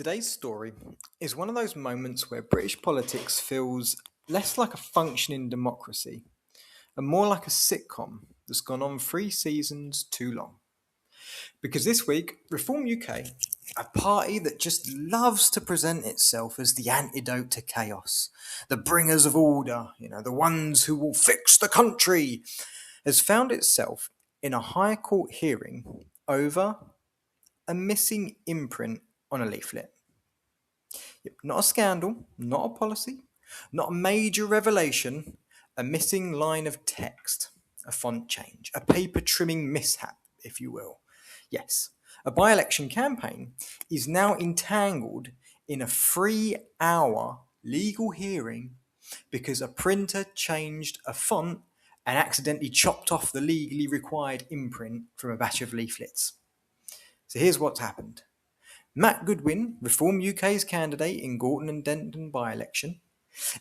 Today's story is one of those moments where British politics feels less like a functioning democracy and more like a sitcom that's gone on 3 seasons too long. Because this week, Reform UK, a party that just loves to present itself as the antidote to chaos, the bringers of order, the ones who will fix the country, has found itself in a High Court hearing over a missing imprint on a leaflet. Yep, not a scandal, not a policy, not a major revelation, a missing line of text, a font change, a paper trimming mishap, if you will. Yes, a by election campaign is now entangled in a 3 hour legal hearing because a printer changed a font and accidentally chopped off the legally required imprint from a batch of leaflets. So here's what's happened. Matt Goodwin, Reform UK's candidate in Gorton and Denton by-election,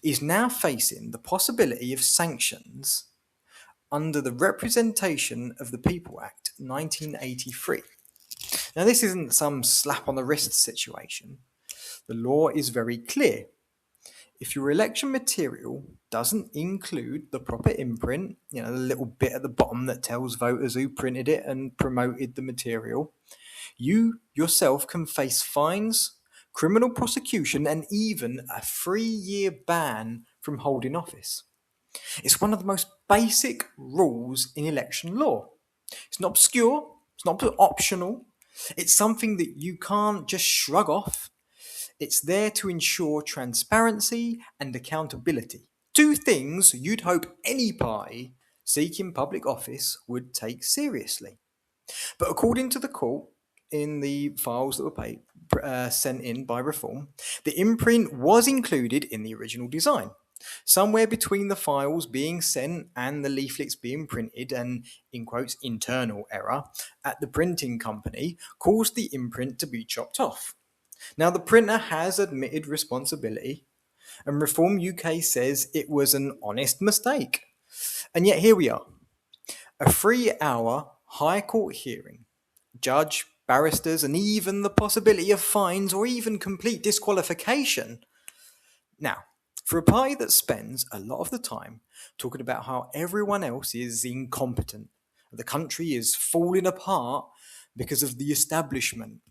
is now facing the possibility of sanctions under the Representation of the People Act 1983. Now, this isn't some slap on the wrist situation. The law is very clear. If your election material doesn't include the proper imprint, the little bit at the bottom that tells voters who printed it and promoted the material, you yourself can face fines, criminal prosecution, and even a 3-year ban from holding office. It's one of the most basic rules in election law. It's not obscure, it's not optional, it's something that you can't just shrug off. It's there to ensure transparency and accountability. 2 things you'd hope any party seeking public office would take seriously. But according to the court, in the files that were sent in by Reform, the imprint was included in the original design. Somewhere between the files being sent and the leaflets being printed, an, in quotes, internal error at the printing company caused the imprint to be chopped off. Now, the printer has admitted responsibility, and Reform UK says it was an honest mistake. And yet here we are, a 3-hour High Court hearing. Judge, barristers, and even the possibility of fines or even complete disqualification. Now, for a party that spends a lot of the time talking about how everyone else is incompetent, the country is falling apart because of the establishment,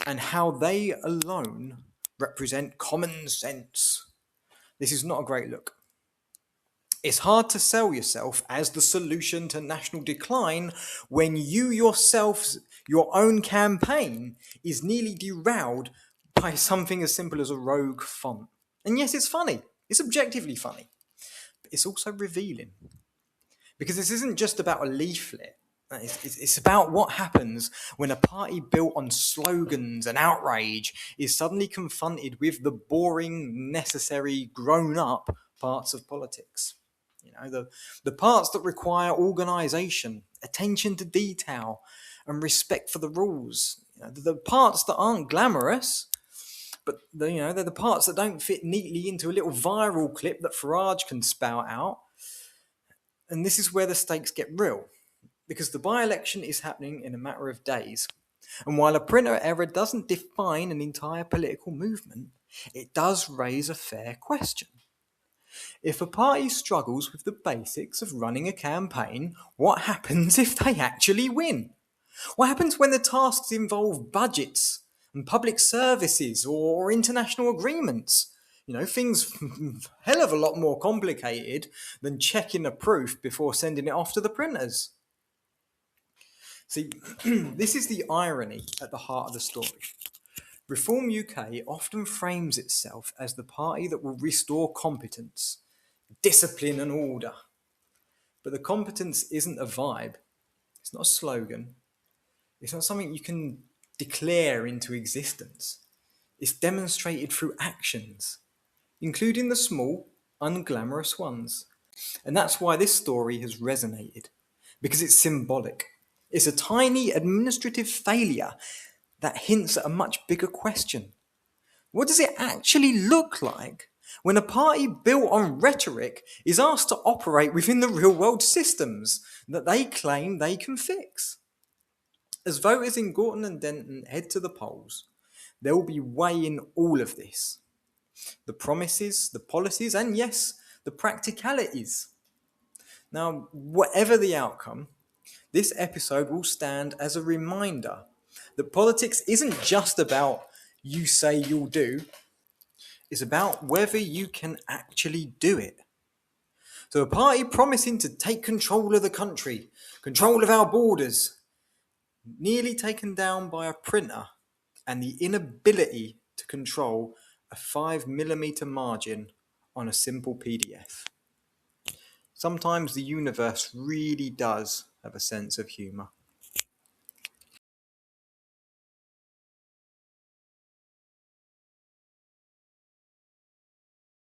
and how they alone represent common sense, this is not a great look. It's hard to sell yourself as the solution to national decline when you yourself, your own campaign, is nearly derailed by something as simple as a rogue font. And yes, it's funny. It's objectively funny. But it's also revealing. Because this isn't just about a leaflet. It's about what happens when a party built on slogans and outrage is suddenly confronted with the boring, necessary, grown-up parts of politics. The parts that require organisation, attention to detail, and respect for the rules. The parts that aren't glamorous, but they're the parts that don't fit neatly into a little viral clip that Farage can spout out. And this is where the stakes get real, because the by-election is happening in a matter of days. And while a printer error doesn't define an entire political movement, it does raise a fair question. If a party struggles with the basics of running a campaign, what happens if they actually win? What happens when the tasks involve budgets and public services or international agreements? Things hell of a lot more complicated than checking a proof before sending it off to the printers. See, this is the irony at the heart of the story. Reform UK often frames itself as the party that will restore competence, discipline and order. But the competence isn't a vibe. It's not a slogan. It's not something you can declare into existence. It's demonstrated through actions, including the small, unglamorous ones. And that's why this story has resonated, because it's symbolic. It's a tiny administrative failure that hints at a much bigger question. What does it actually look like when a party built on rhetoric is asked to operate within the real-world systems that they claim they can fix? As voters in Gorton and Denton head to the polls, They'll be weighing all of this: the promises, the policies, and yes, the practicalities. Now, whatever the outcome, this episode will stand as a reminder that politics isn't just about you say you'll do, it's about whether you can actually do it. So a party promising to take control of the country, control of our borders, nearly taken down by a printer, and the inability to control a 5mm margin on a simple PDF. Sometimes the universe really does have a sense of humour.